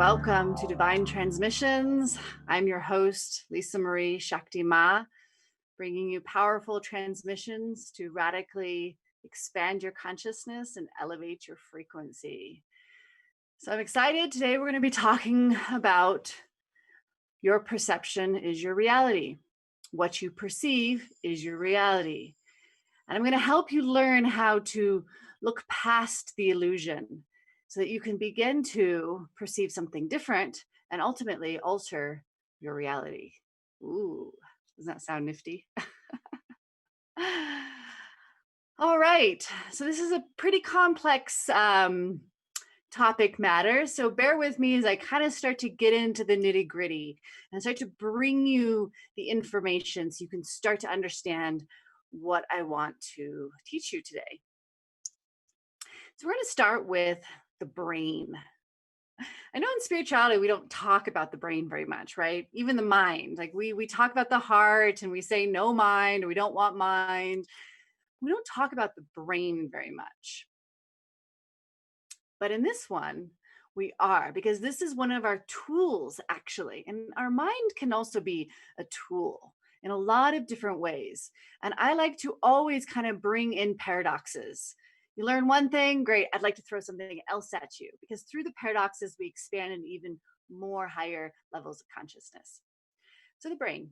welcome to Divine Transmissions. I'm your host, Lisa Marie Shakti Ma, bringing you powerful transmissions to radically expand your consciousness and elevate your frequency. So I'm excited. Today we're going to be talking about your perception is your reality. What you perceive is your reality. And I'm going to help you learn how to look past the illusion so that you can begin to perceive something different and ultimately alter your reality. Ooh, doesn't that sound nifty? All right, so this is a pretty complex topic matter. So bear with me as I kind of start to get into the nitty gritty and start to bring you the information so you can start to understand what I want to teach you today. So we're going to start with the brain. I know in spirituality, we don't talk about the brain very much, right? Even the mind, like we talk about the heart and we say no mind, or we don't want mind. We don't talk about the brain very much. But in this one, we are, because this is one of our tools, actually. And our mind can also be a tool in a lot of different ways. And I like to always kind of bring in paradoxes. You learn one thing, great. I'd like to throw something else at you, because through the paradoxes, we expand into even more higher levels of consciousness. So the brain.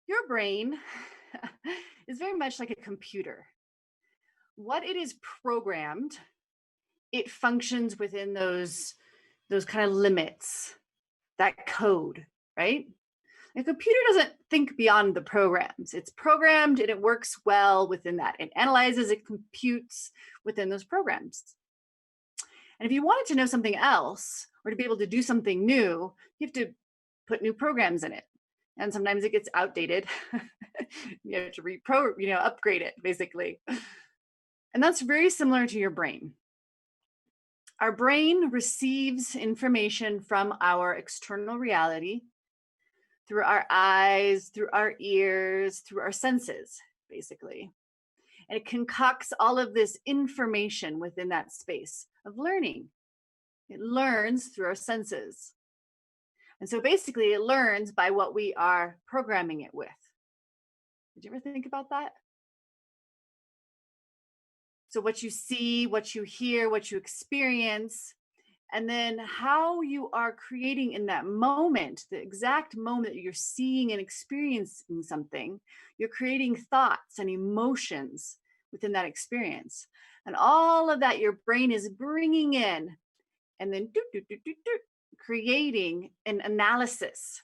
Your brain is very much like a computer. What it is programmed, it functions within those kind of limits, that code, right? A computer doesn't think beyond the programs. It's programmed and it works well within that. It analyzes, it computes within those programs. And if you wanted to know something else or to be able to do something new, you have to put new programs in it. And sometimes it gets outdated. You have to upgrade it, basically. And that's very similar to your brain. Our brain receives information from our external reality through our eyes, through our ears, through our senses, basically. And it concocts all of this information within that space of learning. It learns through our senses. And so basically it learns by what we are programming it with. Did you ever think about that? So what you see, what you hear, what you experience, and then how you are creating in that moment, the exact moment that you're seeing and experiencing something, you're creating thoughts and emotions within that experience. And all of that your brain is bringing in and then creating an analysis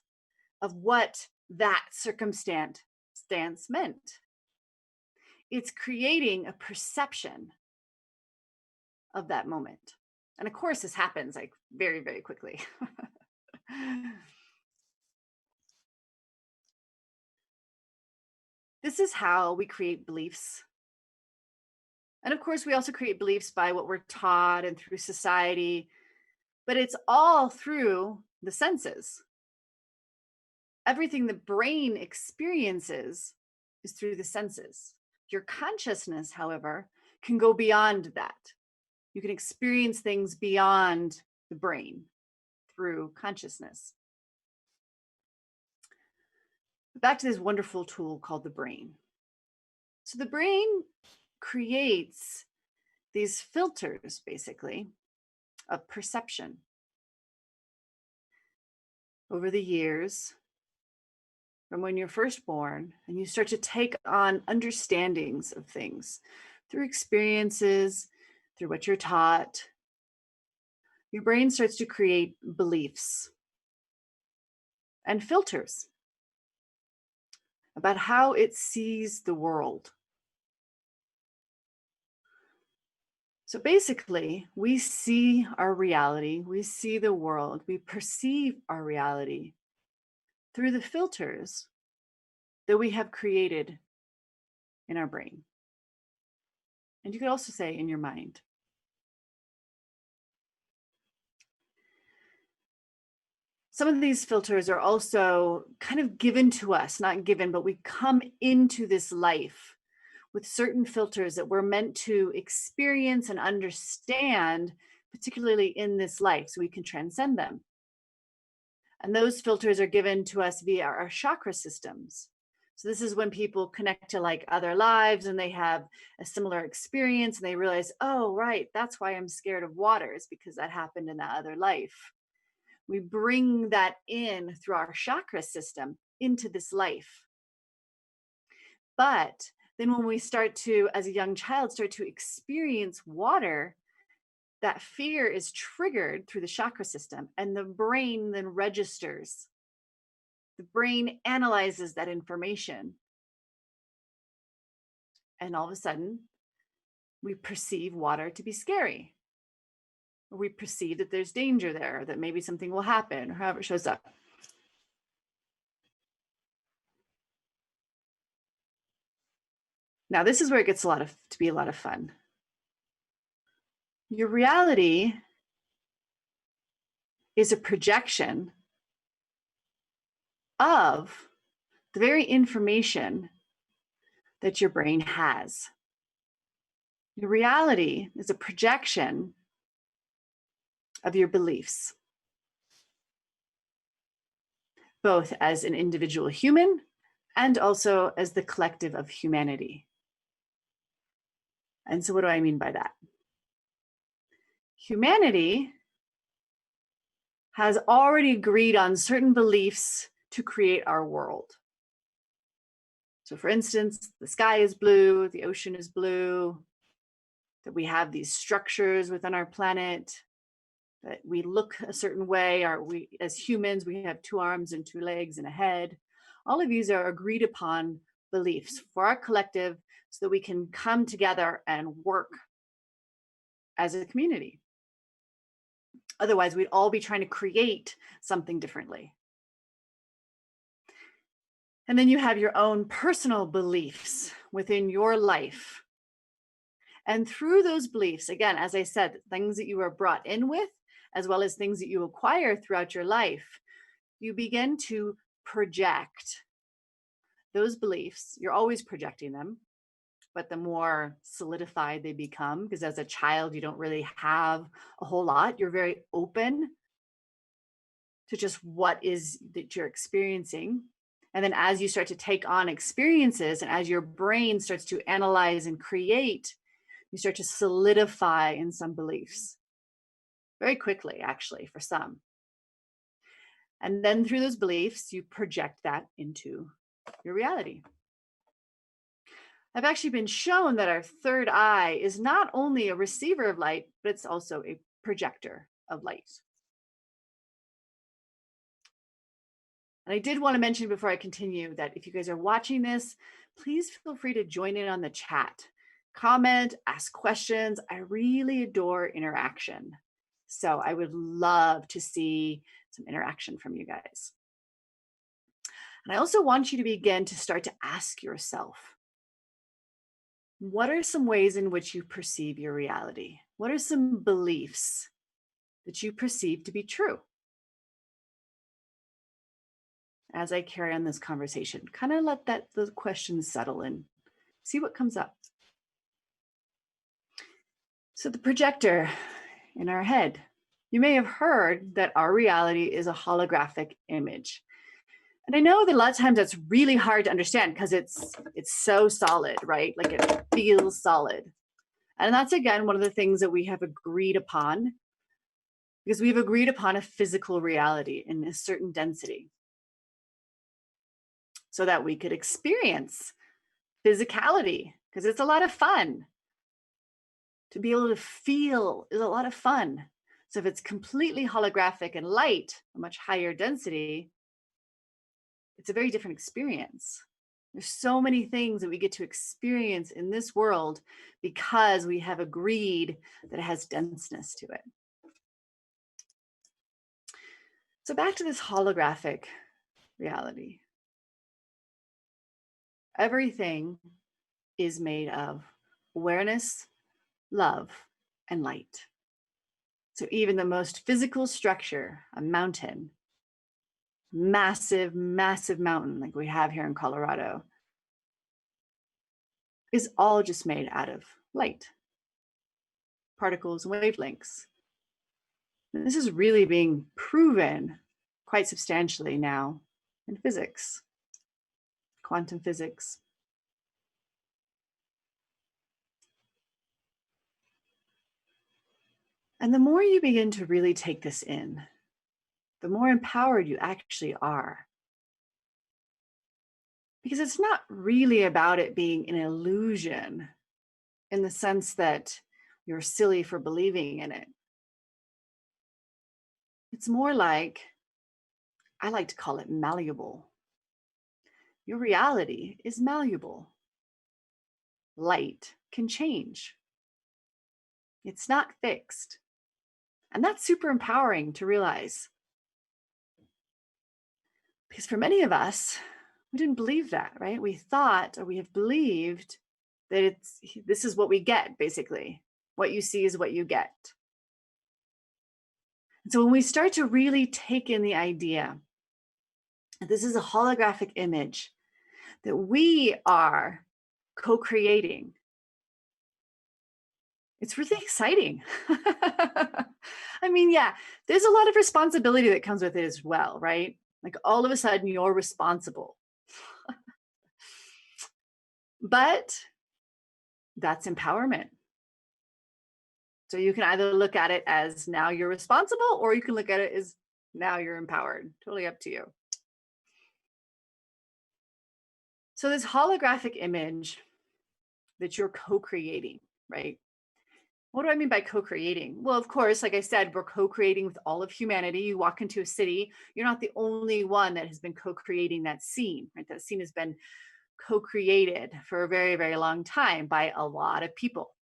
of what that circumstance meant. It's creating a perception of that moment. And of course, this happens like very, very quickly. This is how we create beliefs. And of course, we also create beliefs by what we're taught and through society, but it's all through the senses. Everything the brain experiences is through the senses. Your consciousness, however, can go beyond that. You can experience things beyond the brain through consciousness. Back to this wonderful tool called the brain. So the brain creates these filters, basically, of perception. Over the years, from when you're first born, and you start to take on understandings of things through experiences, through what you're taught, your brain starts to create beliefs and filters about how it sees the world. So basically, we see our reality, we see the world, we perceive our reality through the filters that we have created in our brain. And you could also say in your mind. Some of these filters are also kind of given to us, not given, but we come into this life with certain filters that we're meant to experience and understand particularly in this life, so we can transcend them. And those filters are given to us via our chakra systems. So this is when people connect to like other lives and they have a similar experience and they realize, oh, right, that's why I'm scared of water, is because that happened in that other life. We bring that in through our chakra system into this life. But then when we start to, as a young child, start to experience water, that fear is triggered through the chakra system and the brain then registers. The brain analyzes that information. And all of a sudden, we perceive water to be scary. Or we perceive that there's danger there, that maybe something will happen, or however it shows up. Now, this is where it gets to be a lot of fun. Your reality is a projection of the very information that your brain has. Your reality is a projection of your beliefs, both as an individual human and also as the collective of humanity. And so what do I mean by that? Humanity has already agreed on certain beliefs to create our world. So for instance, the sky is blue, the ocean is blue, that we have these structures within our planet, that we look a certain way, we as humans, we have 2 arms and 2 legs and a head. All of these are agreed upon beliefs for our collective so that we can come together and work as a community. Otherwise, we'd all be trying to create something differently. And then you have your own personal beliefs within your life. And through those beliefs, again, as I said, things that you are brought in with, as well as things that you acquire throughout your life, you begin to project those beliefs. You're always projecting them, but the more solidified they become, because as a child, you don't really have a whole lot. You're very open to just what is that you're experiencing. And then as you start to take on experiences and as your brain starts to analyze and create, you start to solidify in some beliefs very quickly, actually, for some. And then through those beliefs, you project that into your reality. I've actually been shown that our third eye is not only a receiver of light, but it's also a projector of light. And I did want to mention before I continue that if you guys are watching this, please feel free to join in on the chat. Comment, ask questions. I really adore interaction. So I would love to see some interaction from you guys. And I also want you to begin to start to ask yourself, what are some ways in which you perceive your reality? What are some beliefs that you perceive to be true? As I carry on this conversation, kind of let those questions settle in, see what comes up. So the projector in our head, you may have heard that our reality is a holographic image. And I know that a lot of times that's really hard to understand because it's so solid, right? Like it feels solid. And that's, again, one of the things that we have agreed upon, because we've agreed upon a physical reality in a certain density so that we could experience physicality, because it's a lot of fun. To be able to feel is a lot of fun. So if it's completely holographic and light, a much higher density, it's a very different experience. There's so many things that we get to experience in this world because we have agreed that it has denseness to it. So back to this holographic reality. Everything is made of awareness, love, and light. So even the most physical structure, a mountain, massive, massive mountain like we have here in Colorado, is all just made out of light, particles and wavelengths. This is really being proven quite substantially now in physics, quantum physics. And the more you begin to really take this in, the more empowered you actually are. Because it's not really about it being an illusion in the sense that you're silly for believing in it. It's more like, I like to call it malleable. Your reality is malleable. Light can change. It's not fixed. And that's super empowering to realize. Because for many of us, we didn't believe that, right? We thought, or we have believed that this is what we get, basically. What you see is what you get. And so when we start to really take in the idea that this is a holographic image, that we are co-creating, it's really exciting. I mean, yeah, there's a lot of responsibility that comes with it as well, right? Like all of a sudden you're responsible. But that's empowerment. So you can either look at it as now you're responsible, or you can look at it as now you're empowered. Totally up to you. So this holographic image that you're co-creating, right? What do I mean by co-creating? Well, of course, like I said, we're co-creating with all of humanity. You walk into a city, you're not the only one that has been co-creating that scene, right? That scene has been co-created for a very, very long time by a lot of people.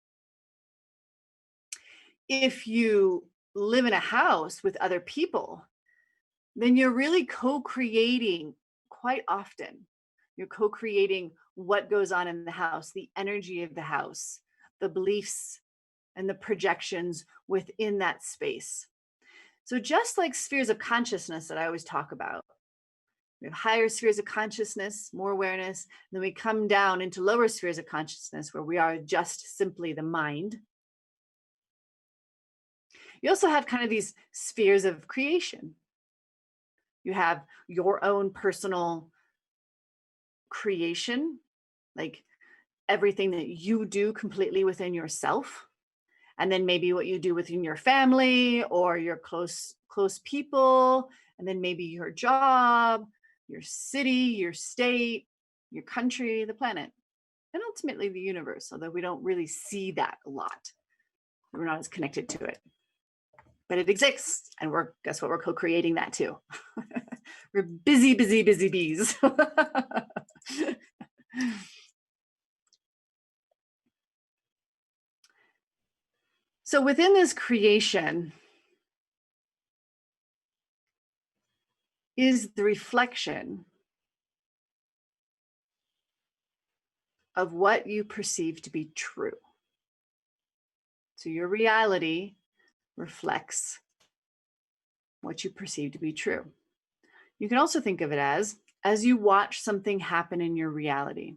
If you live in a house with other people, then you're really co-creating quite often. You're co-creating what goes on in the house, the energy of the house, the beliefs and the projections within that space. So just like spheres of consciousness that I always talk about, we have higher spheres of consciousness, more awareness, and then we come down into lower spheres of consciousness where we are just simply the mind. You also have kind of these spheres of creation. You have your own personal creation, like everything that you do completely within yourself. And then maybe what you do within your family or your close people, and then maybe your job, your city, your state, your country, the planet, and ultimately the universe, although we don't really see that a lot. We're not as connected to it. But it exists, and guess what? We're co-creating that too. We're busy bees. So within this creation is the reflection of what you perceive to be true. So your reality reflects what you perceive to be true. You can also think of it as you watch something happen in your reality,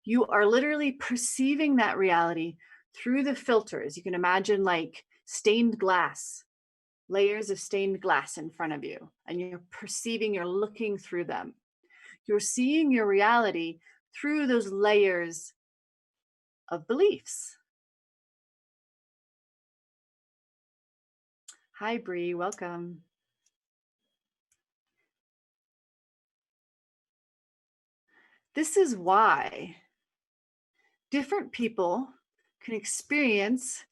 you are literally perceiving that reality through the filters. You can imagine like stained glass, layers of stained glass in front of you, and you're perceiving, you're looking through them. You're seeing your reality through those layers of beliefs. Hi, Bree, welcome. This is why different people can experience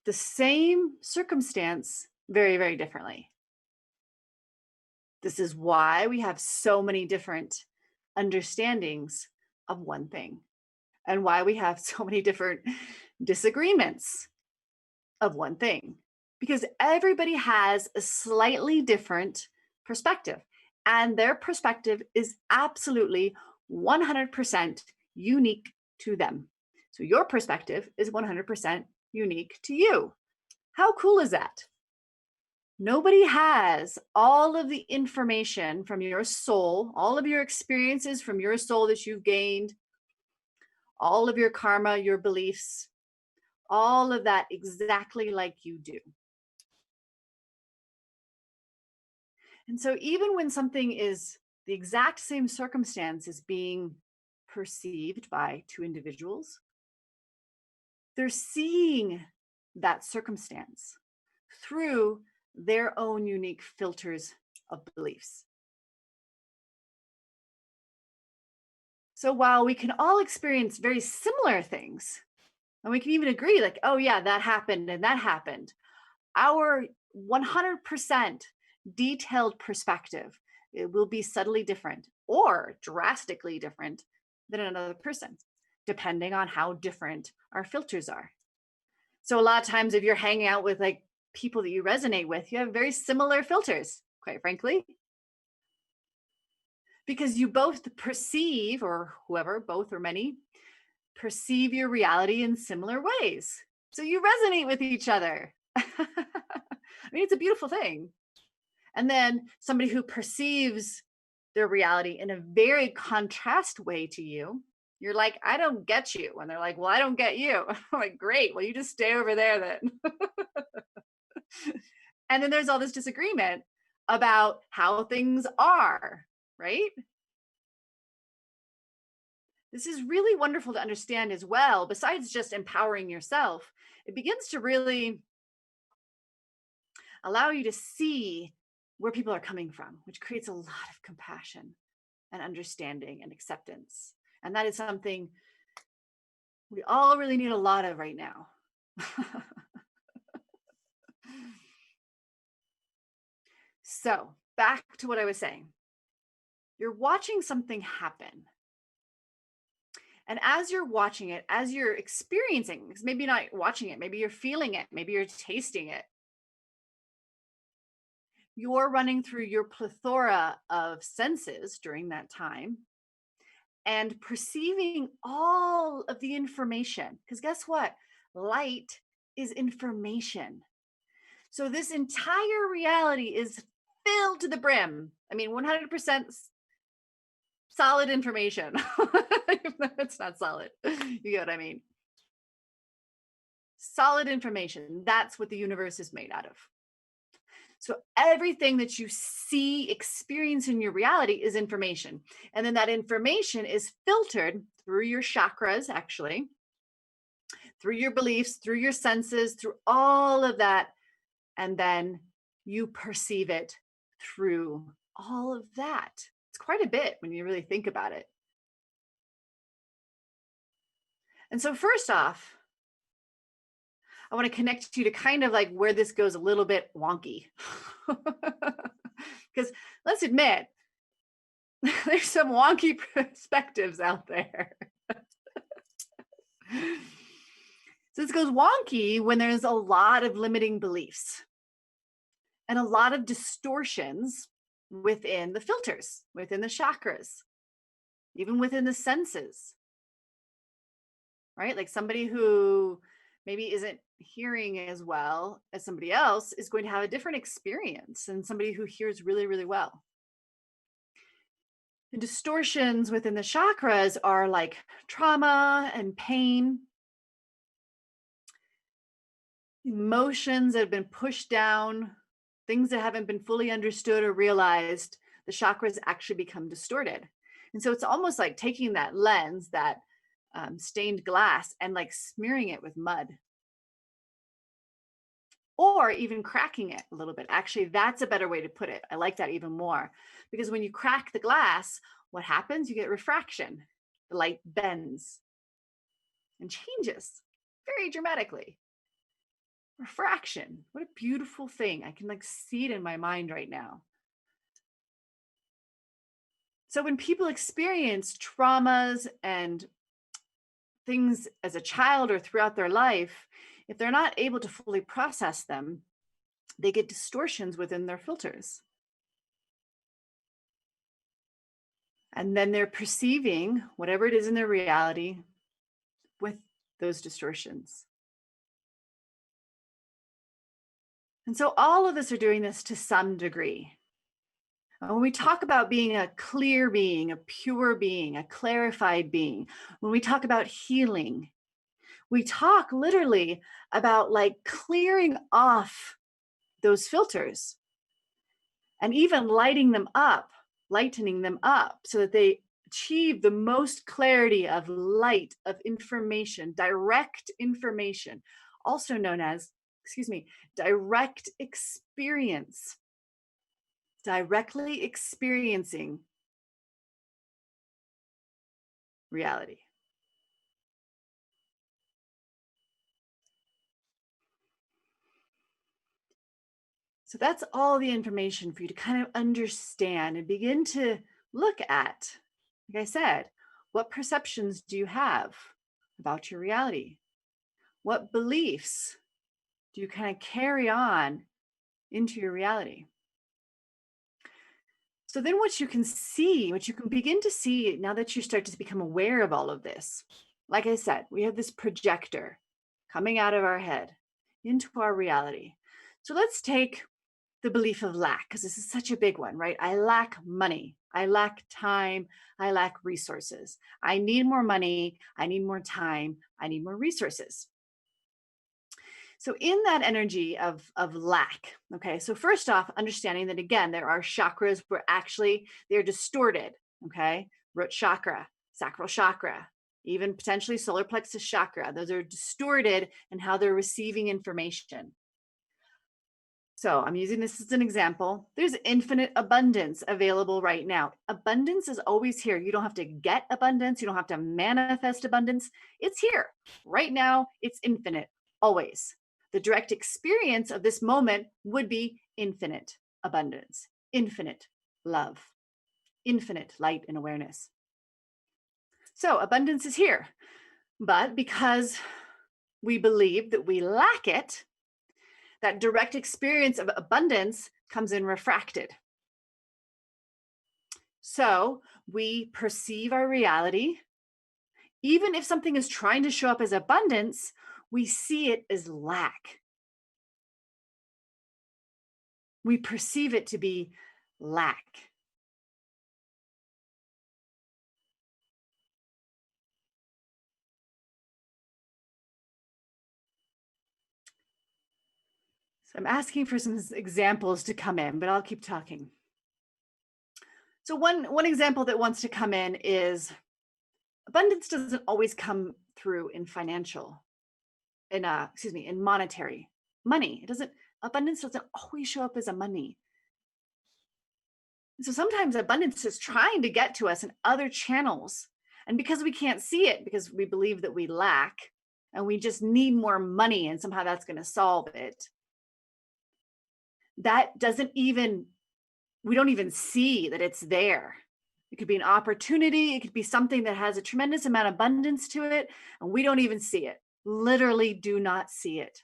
the same circumstance very, very differently. This is why we have so many different understandings of one thing, and why we have so many different disagreements of one thing, because everybody has a slightly different perspective, and their perspective is absolutely 100% unique to them. So your perspective is 100% unique to you. How cool is that? Nobody has all of the information from your soul, all of your experiences from your soul that you've gained, all of your karma, your beliefs, all of that exactly like you do. And so even when something is the exact same circumstance is being perceived by two individuals, they're seeing that circumstance through their own unique filters of beliefs. So while we can all experience very similar things, and we can even agree, like, oh, yeah, that happened and that happened, our 100% detailed perspective, it will be subtly different or drastically different than another person, depending on how different our filters are. So a lot of times if you're hanging out with like people that you resonate with, you have very similar filters, quite frankly, because you both perceive, or whoever, both or many, perceive your reality in similar ways. So you resonate with each other. I mean, it's a beautiful thing. And then somebody who perceives their reality in a very contrast way to you, you're like, I don't get you. And they're like, well, I don't get you. I'm like, great. Well, you just stay over there then. And then there's all this disagreement about how things are, right? This is really wonderful to understand as well. Besides just empowering yourself, it begins to really allow you to see where people are coming from, which creates a lot of compassion and understanding and acceptance. And that is something we all really need a lot of right now. So, back to what I was saying. You're watching something happen. And as you're watching it, as you're experiencing, because maybe you're not watching it, maybe you're feeling it, maybe you're tasting it, you're running through your plethora of senses during that time and perceiving all of the information. Because guess what? Light is information. So this entire reality is filled to the brim. I mean, 100% solid information. It's not solid. You get what I mean? Solid information. That's what the universe is made out of. So everything that you see, experience in your reality is information. And then that information is filtered through your chakras, actually, through your beliefs, through your senses, through all of that. And then you perceive it through all of that. It's quite a bit when you really think about it. And so, first off, I want to connect you to kind of like where this goes a little bit wonky. Because let's admit, there's some wonky perspectives out there. So this goes wonky when there's a lot of limiting beliefs and a lot of distortions within the filters, within the chakras, even within the senses, right? Like somebody who maybe isn't hearing as well as somebody else is going to have a different experience than somebody who hears really, really well. And distortions within the chakras are like trauma and pain, emotions that have been pushed down, things that haven't been fully understood or realized. The chakras actually become distorted. And so it's almost like taking that lens, that stained glass, and like smearing it with mud. Or even cracking it a little bit. Actually, that's a better way to put it. I like that even more. Because when you crack the glass, what happens? You get refraction. The light bends and changes very dramatically. Refraction. What a beautiful thing. I can like see it in my mind right now. So when people experience traumas and things as a child or throughout their life, if they're not able to fully process them, they get distortions within their filters. And then they're perceiving whatever it is in their reality with those distortions. And so all of us are doing this to some degree. When we talk about being a clear being, a pure being, a clarified being, when we talk about healing, we talk literally about like clearing off those filters and even lightening them up so that they achieve the most clarity of light, of information, direct information, also known as, direct experience, directly experiencing reality. So that's all the information for you to kind of understand and begin to look at. Like I said, what perceptions do you have about your reality? What beliefs do you kind of carry on into your reality? So then what you can see, what you can begin to see now that you start to become aware of all of this, like I said, we have this projector coming out of our head into our reality. So let's take the belief of lack, because this is such a big one, right? I lack money. I lack time. I lack resources. I need more money. I need more time. I need more resources. So in that energy of lack, okay, so first off, understanding that again, there are chakras where actually they're distorted, okay? Root chakra, sacral chakra, even potentially solar plexus chakra. Those are distorted in how they're receiving information. So I'm using this as an example. There's infinite abundance available right now. Abundance is always here. You don't have to get abundance. You don't have to manifest abundance. It's here right now. It's infinite, always. The direct experience of this moment would be infinite abundance, infinite love, infinite light and awareness. So abundance is here. But because we believe that we lack it, that direct experience of abundance comes in refracted. So we perceive our reality. Even if something is trying to show up as abundance, we see it as lack. We perceive it to be lack. So I'm asking for some examples to come in, but I'll keep talking. So one example that wants to come in is abundance doesn't always come through in financial, in monetary money. Abundance doesn't always show up as a money. So sometimes abundance is trying to get to us in other channels. And because we can't see it, because we believe that we lack and we just need more money and somehow that's going to solve it, we don't even see that it's there. It could be an opportunity. It could be something that has a tremendous amount of abundance to it, and we don't even see it. Literally do not see it.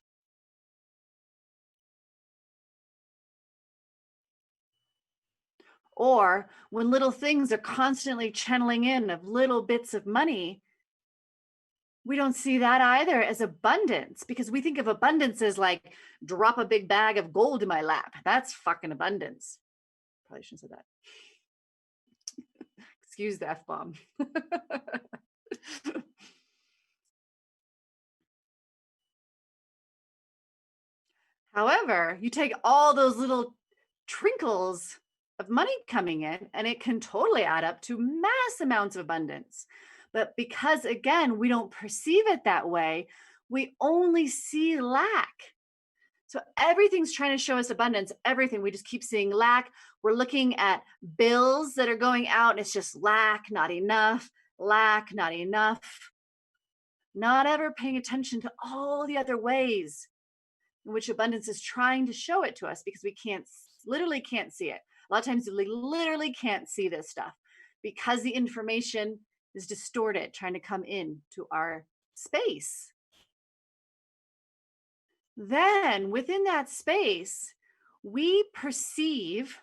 Or when little things are constantly channeling in of little bits of money, we don't see that either as abundance, because we think of abundance as like drop a big bag of gold in my lap. That's fucking abundance. Probably shouldn't have said that. Excuse the F-bomb. However, you take all those little trinkles of money coming in, and it can totally add up to mass amounts of abundance. But because, again, we don't perceive it that way, we only see lack. So everything's trying to show us abundance, everything. We just keep seeing lack. We're looking at bills that are going out, and it's just lack, not enough, lack, not enough. Not ever paying attention to all the other ways in which abundance is trying to show it to us, because we literally can't see it. A lot of times we literally can't see this stuff because the information is distorted, trying to come in to our space. Then within that space, we perceive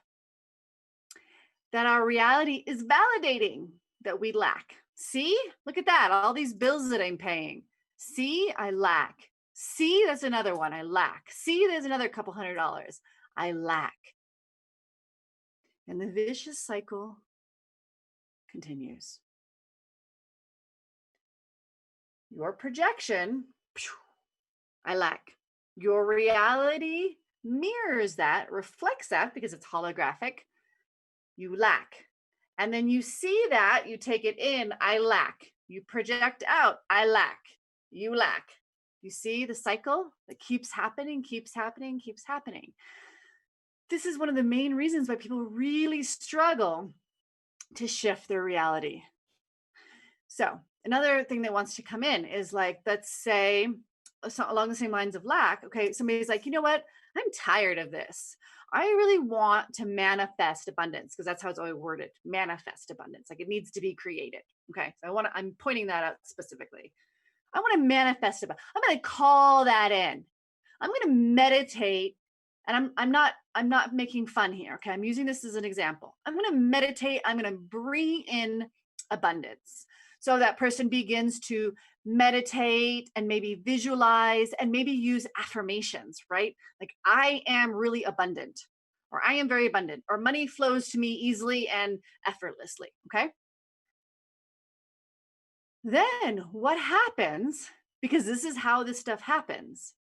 that our reality is validating that we lack. See, look at that, all these bills that I'm paying. See, I lack. See, that's another one, I lack. See, there's another couple $100, I lack. And the vicious cycle continues. Your projection, I lack. Your reality, mirrors that, reflects that because it's holographic, you lack. And then you see that, you take it in, I lack. You project out, I lack. You lack. You see the cycle that keeps happening, keeps happening, keeps happening. This is one of the main reasons why people really struggle to shift their reality. So, another thing that wants to come in is like, let's say, along the same lines of lack. Okay, somebody's like, you know what? I'm tired of this. I really want to manifest abundance because that's how it's always worded, manifest abundance. Like it needs to be created. Okay, so I'm pointing that out specifically. I want to manifest abundance. I'm going to call that in. I'm going to meditate, and I'm not making fun here. Okay, I'm using this as an example. I'm going to meditate. I'm going to bring in abundance. So that person begins to meditate and maybe visualize and maybe use affirmations, right? Like, I am really abundant, or I am very abundant, or money flows to me easily and effortlessly. Okay. Then what happens, because this is how this stuff happens,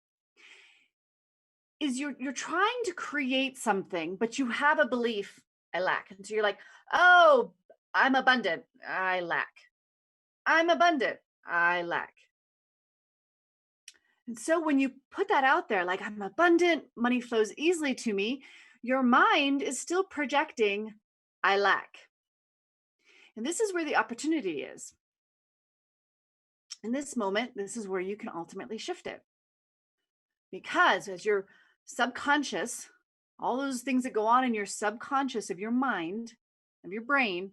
is you're trying to create something, but you have a belief, I lack. And so you're like, oh, I'm abundant, I lack. I'm abundant, I lack. And so when you put that out there, like, I'm abundant, money flows easily to me, your mind is still projecting, I lack. And this is where the opportunity is. In this moment, this is where you can ultimately shift it. Because as your subconscious, all those things that go on in your subconscious of your mind, of your brain,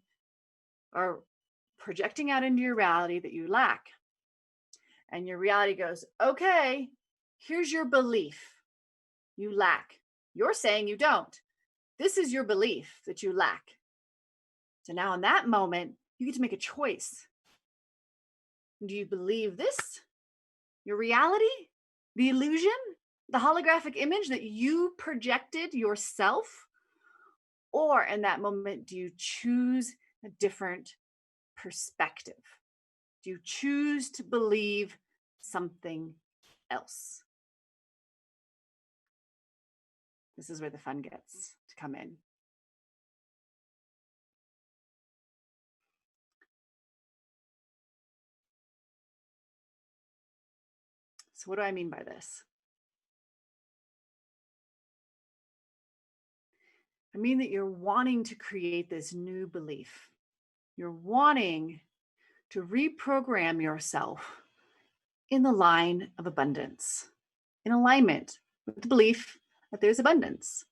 are projecting out into your reality that you lack. And your reality goes, okay, here's your belief. You lack. You're saying you don't. This is your belief that you lack. So now in that moment, you get to make a choice. Do you believe this, your reality, the illusion, the holographic image that you projected yourself? Or in that moment, do you choose a different perspective? Do you choose to believe something else? This is where the fun gets to come in. So what do I mean by this? I mean that you're wanting to create this new belief. You're wanting to reprogram yourself in the line of abundance, in alignment with the belief that there's abundance.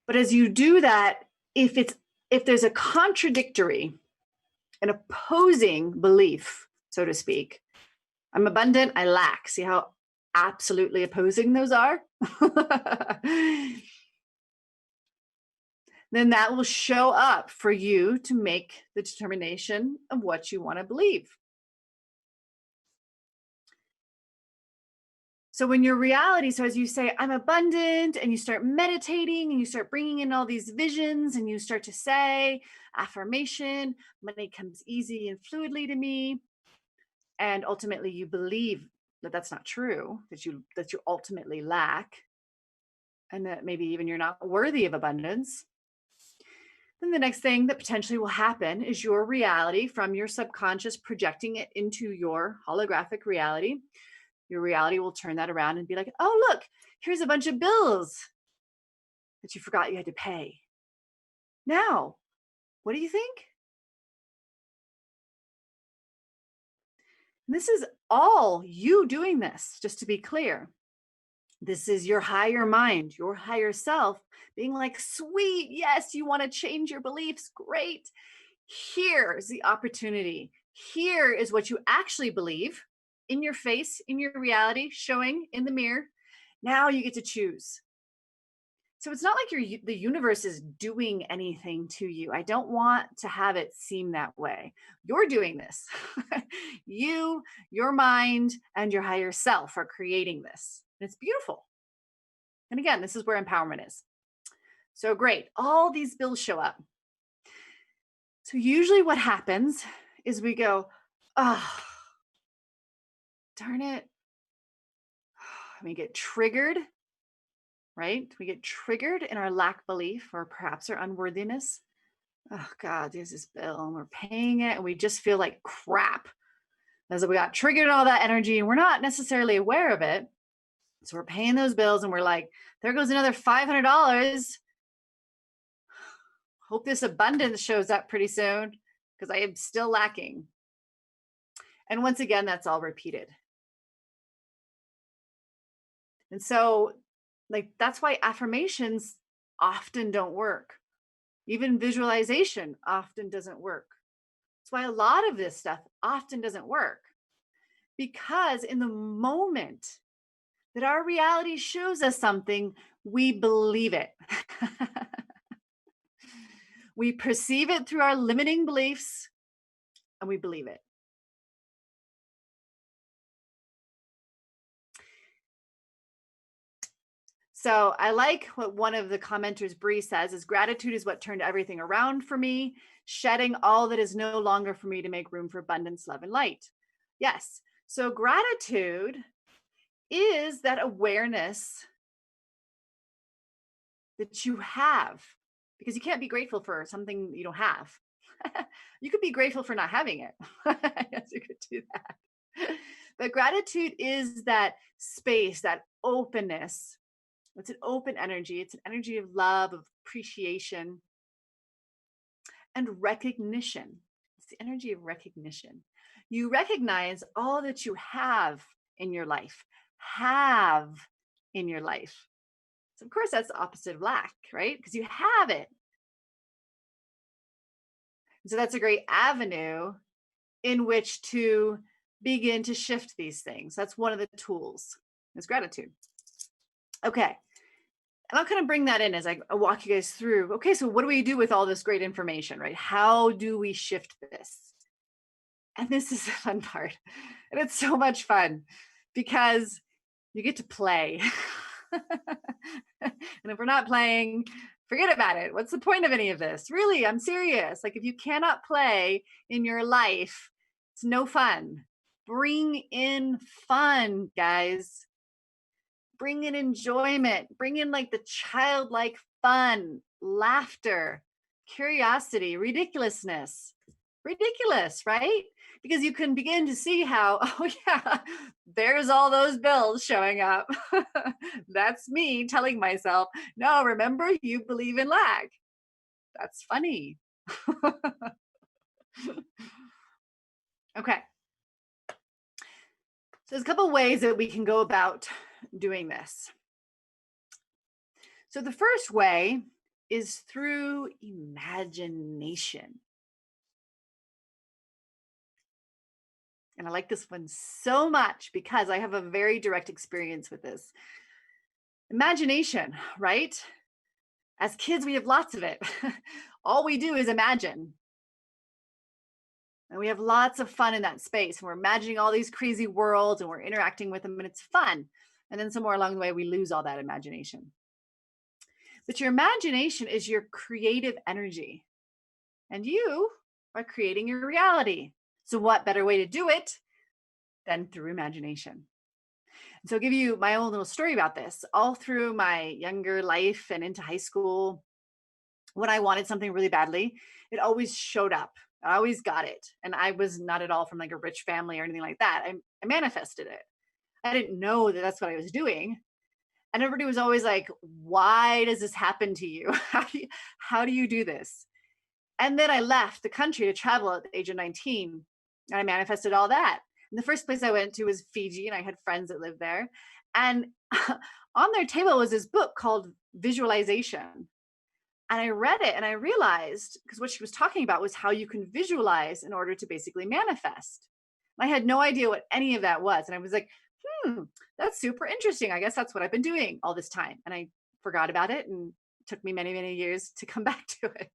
But as you do that, if there's a contradictory, an opposing belief, so to speak, I'm abundant, I lack. See how absolutely opposing those are? Then that will show up for you to make the determination of what you want to believe. So when your reality, so as you say, I'm abundant, and you start meditating and you start bringing in all these visions and you start to say affirmation, money comes easy and fluidly to me. And ultimately you believe that that's not true, that you ultimately lack, and that maybe even you're not worthy of abundance. Then the next thing that potentially will happen is your reality from your subconscious projecting it into your holographic reality. Your reality will turn that around and be like, oh, look, here's a bunch of bills that you forgot you had to pay. Now, what do you think? And this is all you doing this, just to be clear. This is your higher mind, your higher self being like, sweet, yes, you want to change your beliefs. Great. Here's the opportunity. Here is what you actually believe in your face, in your reality, showing in the mirror. Now you get to choose. So it's not like the universe is doing anything to you. I don't want to have it seem that way. You're doing this. You, your mind, and your higher self are creating this. And it's beautiful. And again, this is where empowerment is. So great. All these bills show up. So usually what happens is we go, oh, darn it. We get triggered, right? We get triggered in our lack belief or perhaps our unworthiness. Oh God, there's this bill and we're paying it and we just feel like crap. As we got triggered in all that energy and we're not necessarily aware of it. So we're paying those bills and we're like, there goes another $500. Hope this abundance shows up pretty soon because I am still lacking. And once again, that's all repeated. And so, like, that's why affirmations often don't work. Even visualization often doesn't work. That's why a lot of this stuff often doesn't work. Because in the moment that our reality shows us something, we believe it. We perceive it through our limiting beliefs and we believe it. So I like what one of the commenters, Bree, says is gratitude is what turned everything around for me, shedding all that is no longer for me to make room for abundance, love, and light. Yes. So gratitude is that awareness that you have, because you can't be grateful for something you don't have. You could be grateful for not having it. Yes, you could do that. But gratitude is that space, that openness. It's an open energy. It's an energy of love, of appreciation, and recognition. It's the energy of recognition. You recognize all that you have in your life, have in your life. So, of course, that's the opposite of lack, right? Because you have it. So, that's a great avenue in which to begin to shift these things. That's one of the tools, is gratitude. Okay. And I'll kind of bring that in as I walk you guys through. Okay, so what do we do with all this great information, right? How do we shift this? And this is the fun part. And it's so much fun because you get to play. And if we're not playing, forget about it. What's the point of any of this? Really, I'm serious. Like, if you cannot play in your life, it's no fun. Bring in fun, guys. Bring in enjoyment. Bring in like the childlike fun, laughter, curiosity, ridiculousness. Ridiculous, right? Because you can begin to see how, oh yeah, there's all those bills showing up. That's me telling myself, no, remember, you believe in lack. That's funny. Okay. So there's a couple ways that we can go about doing this. So the first way is through imagination. And I like this one so much because I have a very direct experience with this. Imagination, right? As kids, we have lots of it. All we do is imagine. And we have lots of fun in that space. And we're imagining all these crazy worlds and we're interacting with them and it's fun. And then somewhere along the way, we lose all that imagination. But your imagination is your creative energy. And you are creating your reality. So what better way to do it than through imagination? So I'll give you my own little story about this. All through my younger life and into high school, when I wanted something really badly, it always showed up. I always got it. And I was not at all from like a rich family or anything like that. I manifested it. I didn't know that that's what I was doing. And everybody was always like, why does this happen to you? How do you do this? And then I left the country to travel at the age of 19 and I manifested all that. And the first place I went to was Fiji and I had friends that lived there. And on their table was this book called Visualization. And I read it and I realized, because what she was talking about was how you can visualize in order to basically manifest. I had no idea what any of that was. And I was like, that's super interesting. I guess that's what I've been doing all this time. And I forgot about it and it took me many, many years to come back to it.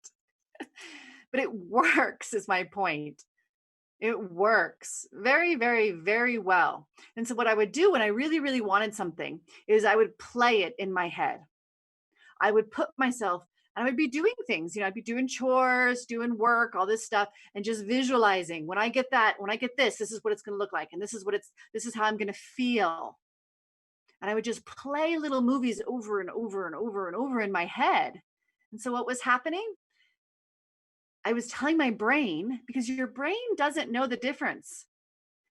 But it works, is my point. It works very, very, very well. And so what I would do when I really, really wanted something is I would play it in my head. I would put myself and I would be doing things, I'd be doing chores, doing work, all this stuff, and just visualizing when I get this is what it's going to look like. And this is how I'm going to feel. And I would just play little movies over and over and over and over in my head. And so what was happening? I was telling my brain, because your brain doesn't know the difference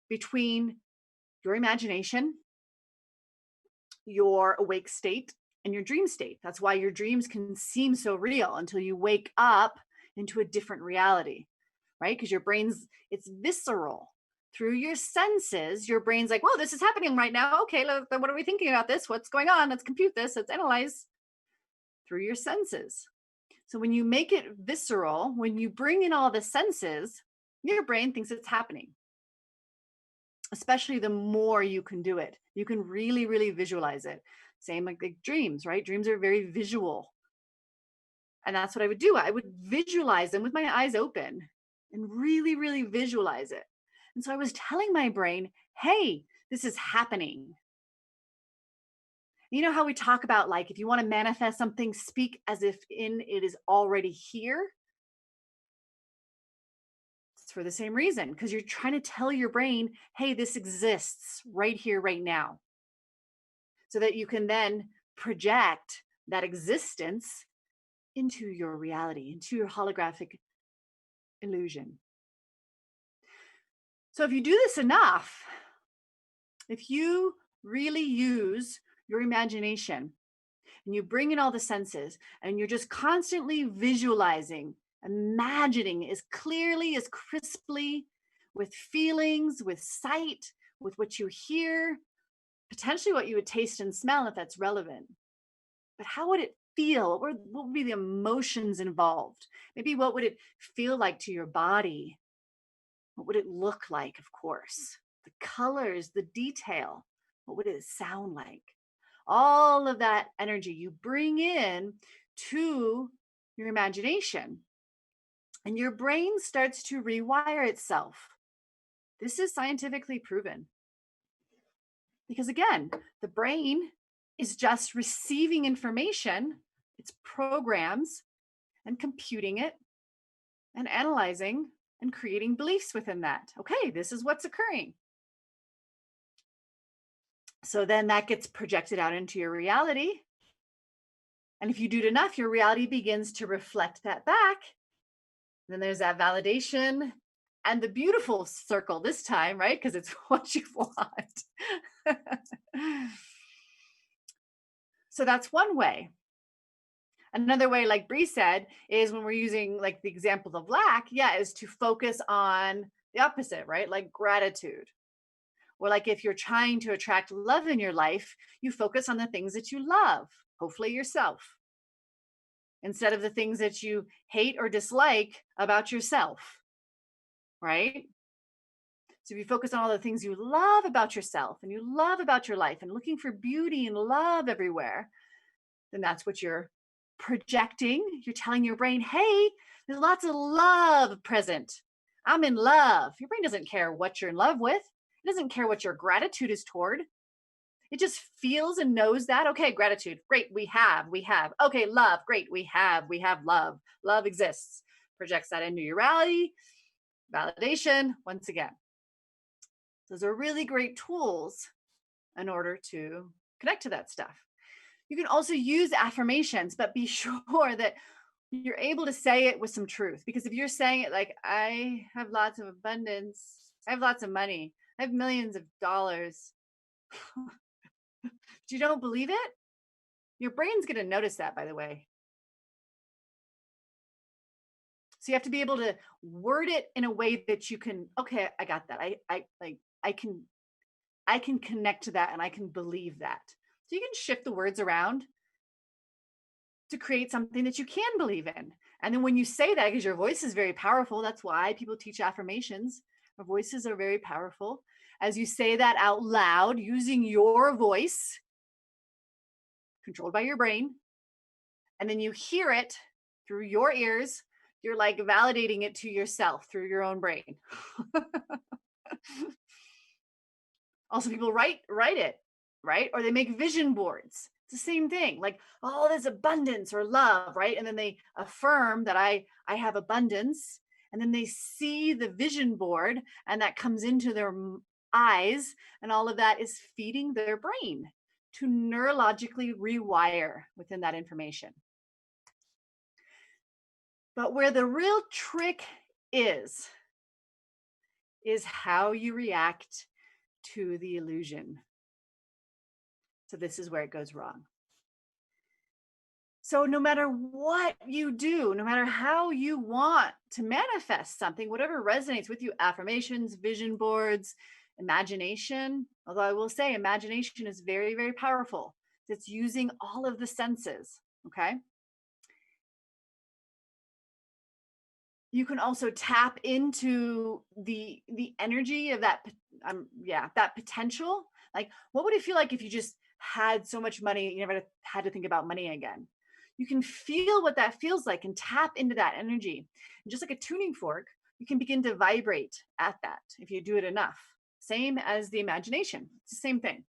between your imagination, your awake state, and your dream state. That's why your dreams can seem so real until you wake up into a different reality, right? Because your brain's, it's visceral. Through your senses, your brain's like, whoa, this is happening right now. Okay, what are we thinking about this? What's going on? Let's compute this. Let's analyze through your senses. So when you make it visceral, when you bring in all the senses, your brain thinks it's happening. Especially the more you can do it, you can really, really visualize it. Same like dreams, right? Dreams are very visual. And that's what I would do. I would visualize them with my eyes open and really, really visualize it. And so I was telling my brain, hey, this is happening. You know how we talk about, like, if you want to manifest something, speak as if it is already here. It's for the same reason, because you're trying to tell your brain, hey, this exists right here, right now. So that you can then project that existence into your reality, into your holographic illusion. So if you do this enough, if you really use your imagination and you bring in all the senses and you're just constantly visualizing, imagining as clearly, as crisply, with feelings, with sight, with what you hear, potentially what you would taste and smell if that's relevant. But how would it feel? What would be the emotions involved? Maybe what would it feel like to your body? What would it look like, of course? The colors, the detail. What would it sound like? All of that energy you bring in to your imagination, and your brain starts to rewire itself. This is scientifically proven. Because again, the brain is just receiving information, it's programs, and computing it and analyzing and creating beliefs within that. Okay, this is what's occurring. So then that gets projected out into your reality. And if you do it enough, your reality begins to reflect that back. Then there's that validation and the beautiful circle this time, right? Because it's what you want. So that's one way. Another way, like Bree said, is when we're using like the example of lack, is to focus on the opposite, right? Like gratitude. Or like if you're trying to attract love in your life, you focus on the things that you love, hopefully yourself, instead of the things that you hate or dislike about yourself, right? So if you focus on all the things you love about yourself and you love about your life and looking for beauty and love everywhere, then that's what you're projecting. You're telling your brain, hey, there's lots of love present. I'm in love. Your brain doesn't care what you're in love with. It doesn't care what your gratitude is toward. It just feels and knows that, okay, gratitude, great, we have. Okay, love, great, we have love. Love exists. Projects that into your reality. Validation, once again. Those are really great tools in order to connect to that stuff. You can also use affirmations, but be sure that you're able to say it with some truth. Because if you're saying it like, I have lots of abundance, I have lots of money, I have millions of dollars, but you don't believe it, your brain's going to notice that, by the way. So you have to be able to word it in a way that you can, okay, I got that. I can connect to that and I can believe that. So you can shift the words around to create something that you can believe in. And then when you say that, because your voice is very powerful, that's why people teach affirmations. Our voices are very powerful. As you say that out loud, using your voice, controlled by your brain, and then you hear it through your ears, you're like validating it to yourself through your own brain. Also, people write it, right? Or they make vision boards. It's the same thing, like, oh, there's abundance or love, right? And then they affirm that I have abundance, and then they see the vision board, and that comes into their eyes, and all of that is feeding their brain. to neurologically rewire within that information. But where the real trick is how you react to the illusion. So this is where it goes wrong. So no matter what you do, no matter how you want to manifest something, whatever resonates with you, affirmations, vision boards, imagination, although I will say imagination is very, very powerful. It's using all of the senses, okay? You can also tap into the energy of that that potential. Like, what would it feel like if you just had so much money you never had to think about money again? You can feel what that feels like and tap into that energy. And just like a tuning fork, you can begin to vibrate at that if you do it enough. Same as the imagination. It's the same thing.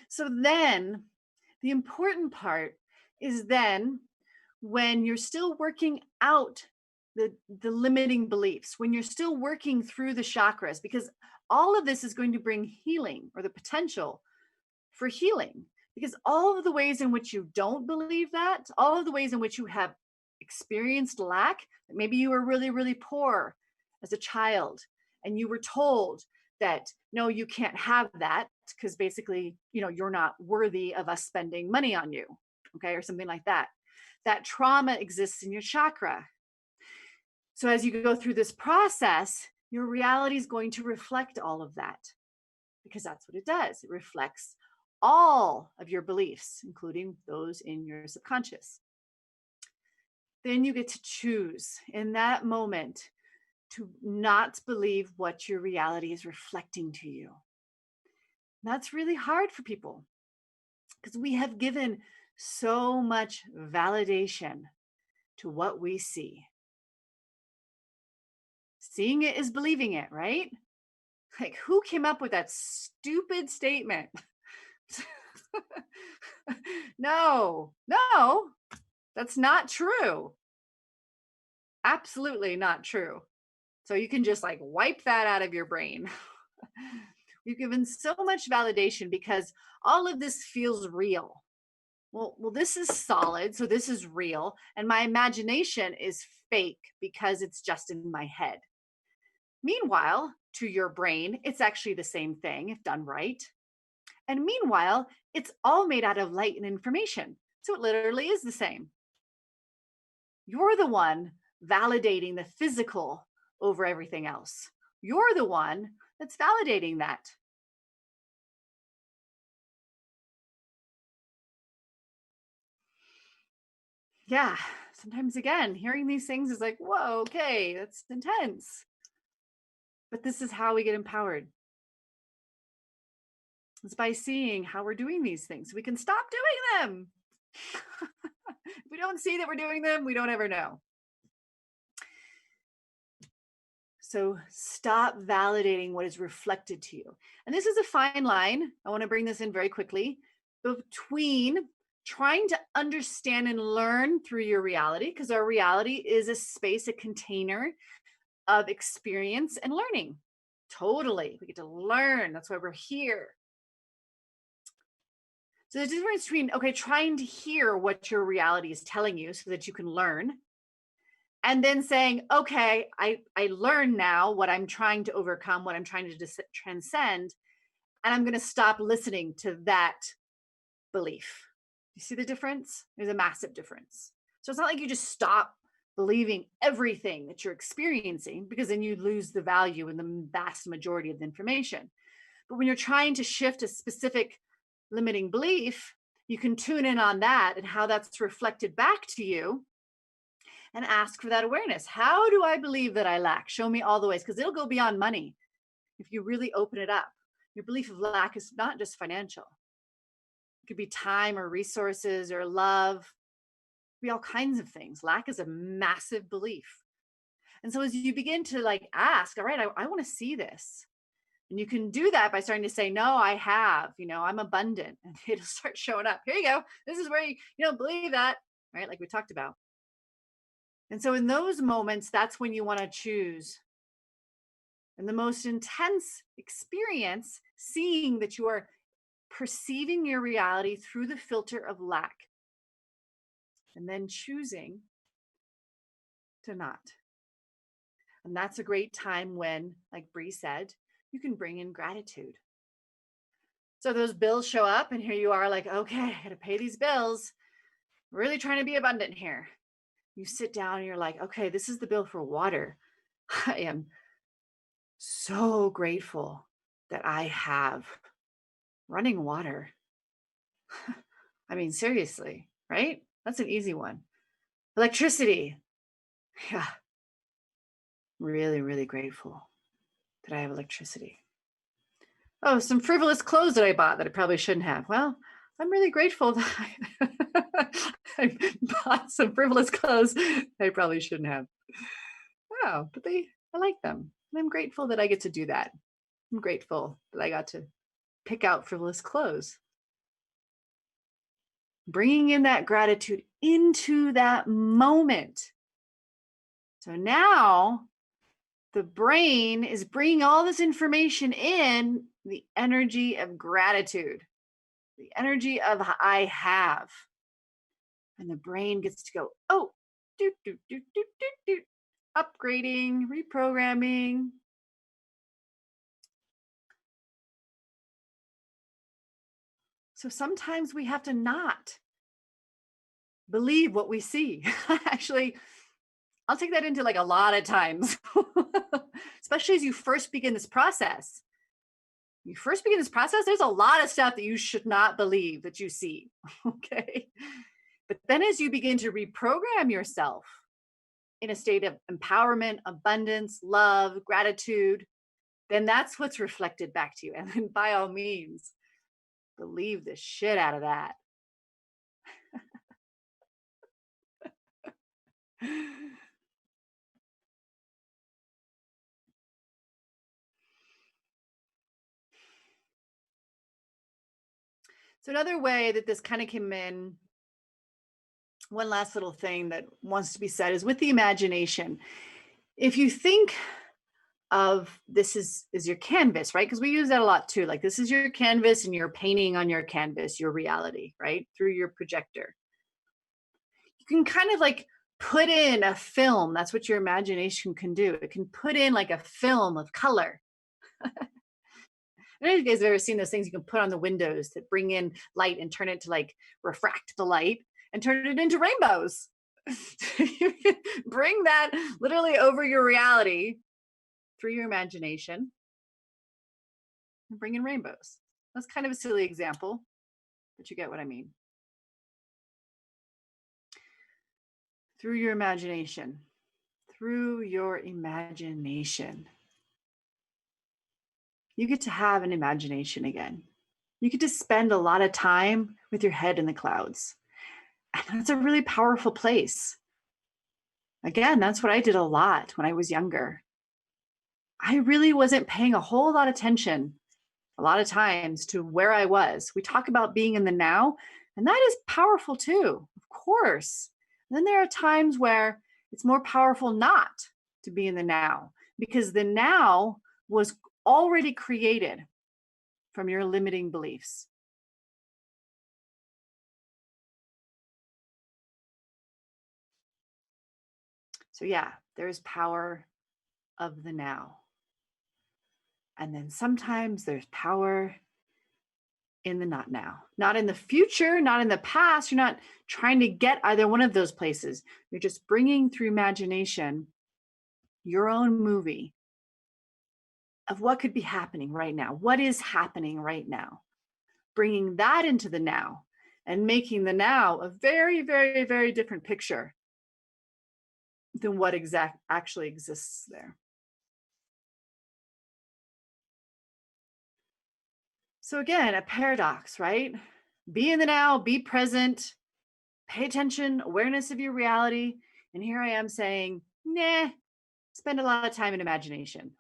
So then the important part is then when you're still working out the limiting beliefs, when you're still working through the chakras, because all of this is going to bring healing or the potential for healing. Because all of the ways in which you don't believe that, all of the ways in which you have experienced lack, maybe you were really, really poor as a child and you were told that no, you can't have that because basically, you're not worthy of us spending money on you, okay, or something like that. That trauma exists in your chakra. So as you go through this process, your reality is going to reflect all of that because that's what it does. It reflects all of your beliefs, including those in your subconscious. Then you get to choose in that moment to not believe what your reality is reflecting to you. That's really hard for people because we have given so much validation to what we see. Seeing it is believing it, right? Like, who came up with that stupid statement? No, that's not true. Absolutely not true. So you can just like wipe that out of your brain. You've given so much validation because all of this feels real. Well, this is solid, so this is real, and my imagination is fake because it's just in my head. Meanwhile, to your brain, it's actually the same thing if done right. And meanwhile, it's all made out of light and information. So it literally is the same. You're the one validating the physical over everything else. You're the one that's validating that. Yeah, sometimes again, hearing these things is like, whoa, okay, that's intense. But this is how we get empowered. It's by seeing how we're doing these things. We can stop doing them. If we don't see that we're doing them, we don't ever know. So stop validating what is reflected to you. And this is a fine line. I want to bring this in very quickly between trying to understand and learn through your reality, because our reality is a space, a container of experience and learning. Totally. We get to learn. That's why we're here. So the difference between, okay, trying to hear what your reality is telling you so that you can learn, and then saying, okay, I learn now what I'm trying to overcome, what I'm trying to transcend, and I'm going to stop listening to that belief. You see the difference? There's a massive difference. So it's not like you just stop believing everything that you're experiencing, because then you lose the value in the vast majority of the information. But when you're trying to shift a specific limiting belief, you can tune in on that and how that's reflected back to you and ask for that awareness. How do I believe that I lack? Show me all the ways, because it'll go beyond money. If you really open it up, your belief of lack is not just financial. It could be time or resources or love. It could be all kinds of things. Lack is a massive belief. And so as you begin to like ask, all right, I want to see this. And you can do that by starting to say, no, I have, I'm abundant. And it'll start showing up. Here you go. This is where you don't believe that, right? Like we talked about. And so in those moments, that's when you want to choose. And the most intense experience, seeing that you are perceiving your reality through the filter of lack, and then choosing to not. And that's a great time when, like Bree said, you can bring in gratitude. So those bills show up, and here you are, like, okay, I got to pay these bills. Really trying to be abundant here. You sit down and you're like, okay, this is the bill for water. I am so grateful that I have running water. I mean, seriously, right? That's an easy one. Electricity. Yeah, really, really grateful that I have electricity. Oh, some frivolous clothes that I bought that I probably shouldn't have. Well, I'm really grateful that I bought some frivolous clothes I probably shouldn't have. Wow, but I like them. And I'm grateful that I get to do that. I'm grateful that I got to pick out frivolous clothes. Bringing in that gratitude into that moment. So now the brain is bringing all this information in, the energy of gratitude, the energy of I have. And the brain gets to go, oh, do, do, do, do, do, do, upgrading, reprogramming. So sometimes we have to not believe what we see. Actually, I'll take that into like a lot of times, especially as you first begin this process. There's a lot of stuff that you should not believe that you see. Okay. But then as you begin to reprogram yourself in a state of empowerment, abundance, love, gratitude, then that's what's reflected back to you. And then by all means, believe the shit out of that. So another way that this kind of came in, one last little thing that wants to be said is with the imagination. If you think of this is your canvas, right? Because we use that a lot too. Like this is your canvas and you're painting on your canvas, your reality, right? Through your projector. You can kind of like put in a film. That's what your imagination can do. It can put in like a film of color. I don't know if you guys have ever seen those things you can put on the windows that bring in light and turn it to like refract the light and turn it into rainbows. You can bring that literally over your reality through your imagination and bring in rainbows. That's kind of a silly example, but you get what I mean. Through your imagination. Through your imagination. You get to have an imagination again. You get to spend a lot of time with your head in the clouds. And that's a really powerful place. Again, that's what I did a lot when I was younger. I really wasn't paying a whole lot of attention a lot of times to where I was. We talk about being in the now, and that is powerful too, of course. And then there are times where it's more powerful not to be in the now because the now was already created from your limiting beliefs. So, yeah, there's power of the now. And then sometimes there's power in the not now, not in the future, not in the past. You're not trying to get either one of those places. You're just bringing through imagination your own movie of what could be happening right now. What is happening right now? Bringing that into the now and making the now a very, very, very different picture than what actually exists there. So again, a paradox, right? Be in the now, be present, pay attention, awareness of your reality. And here I am saying, nah, spend a lot of time in imagination.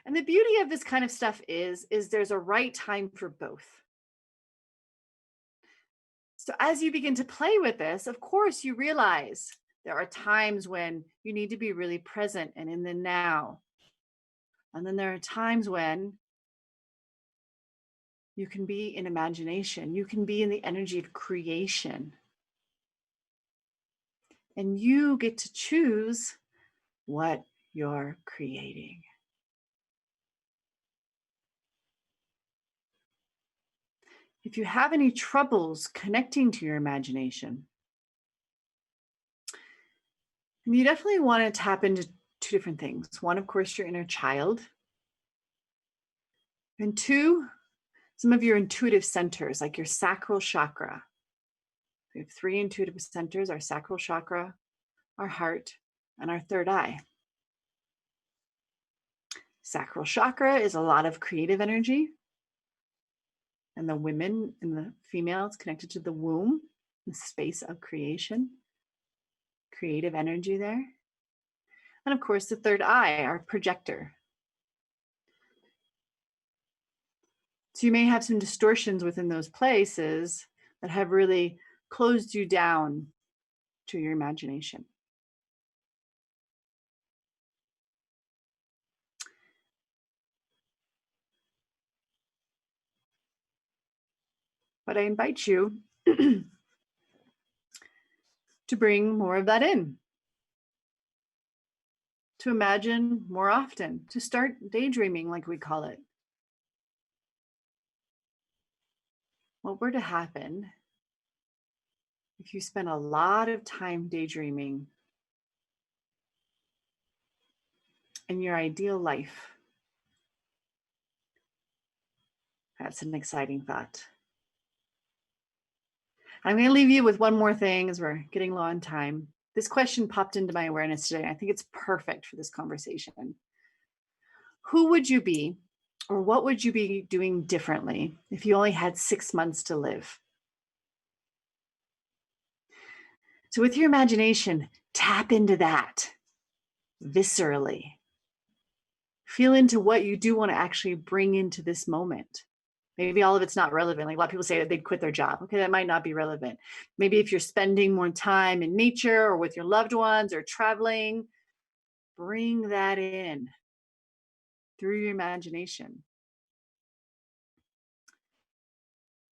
And the beauty of this kind of stuff is there's a right time for both. So as you begin to play with this, of course, you realize there are times when you need to be really present and in the now. And then there are times when you can be in imagination, you can be in the energy of creation. And you get to choose what you're creating. If you have any troubles connecting to your imagination, you definitely want to tap into two different things. One, of course, your inner child. And two, some of your intuitive centers, like your sacral chakra. We have three intuitive centers: our sacral chakra, our heart, and our third eye. Sacral chakra is a lot of creative energy. And the women and the females connected to the womb, the space of creation, creative energy there. And of course, the third eye, our projector. So you may have some distortions within those places that have really closed you down to your imagination. But I invite you to bring more of that in, to imagine more often, to start daydreaming, like we call it. What were to happen if you spent a lot of time daydreaming in your ideal life? That's an exciting thought. I'm going to leave you with one more thing as we're getting low on time. This question popped into my awareness today. I think it's perfect for this conversation. Who would you be, or what would you be doing differently if you only had 6 months to live? So with your imagination, tap into that viscerally. Feel into what you do want to actually bring into this moment. Maybe all of it's not relevant. Like a lot of people say that they'd quit their job. Okay, that might not be relevant. Maybe if you're spending more time in nature or with your loved ones or traveling, bring that in through your imagination.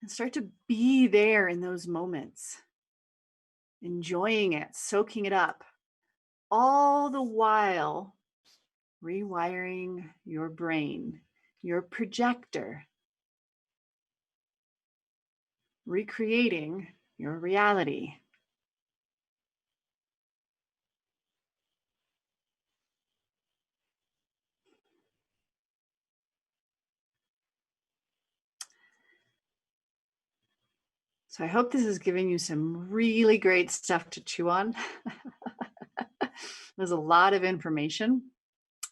And start to be there in those moments, enjoying it, soaking it up, all the while rewiring your brain, your projector, recreating your reality. So I hope this is giving you some really great stuff to chew on. There's a lot of information,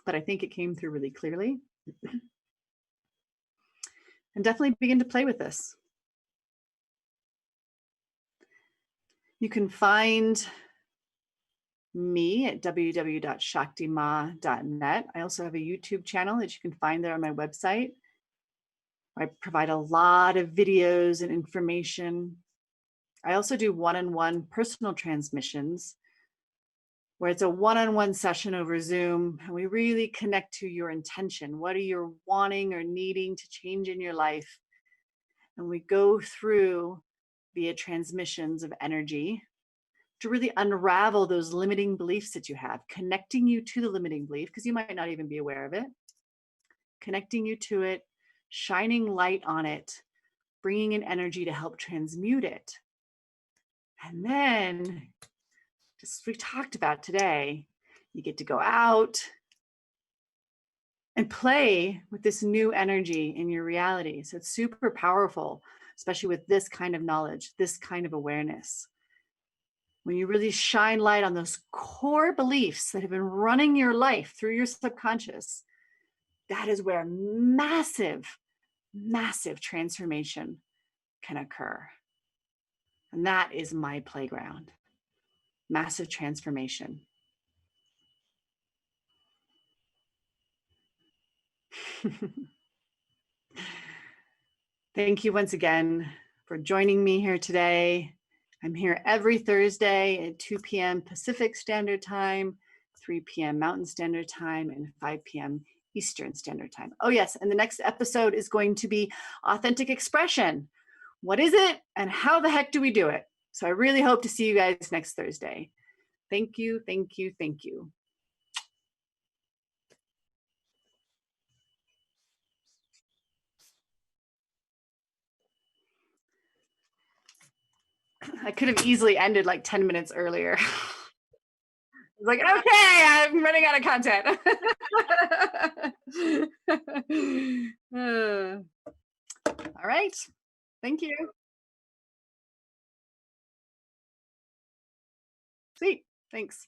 but I think it came through really clearly. And definitely begin to play with this. You can find me at www.shaktima.net. I also have a YouTube channel that you can find there on my website. I provide a lot of videos and information. I also do one-on-one personal transmissions where it's a one-on-one session over Zoom, and we really connect to your intention. What are you wanting or needing to change in your life? And we go through via transmissions of energy to really unravel those limiting beliefs that you have, connecting you to the limiting belief, because you might not even be aware of it, connecting you to it, shining light on it, bringing in energy to help transmute it. And then, just as we talked about today, you get to go out and play with this new energy in your reality. So it's super powerful, especially with this kind of knowledge, this kind of awareness. When you really shine light on those core beliefs that have been running your life through your subconscious, that is where massive, massive transformation can occur. And that is my playground. Massive transformation. Thank you once again for joining me here today. I'm here every Thursday at 2 p.m. Pacific Standard Time, 3 p.m. Mountain Standard Time, and 5 p.m. Eastern Standard Time. Oh, yes. And the next episode is going to be authentic expression. What is it and how the heck do we do it? So I really hope to see you guys next Thursday. Thank you, thank you, thank you. I could have easily ended like 10 minutes earlier. Like, okay, I'm running out of content. All right. Thank you. Sweet. Thanks.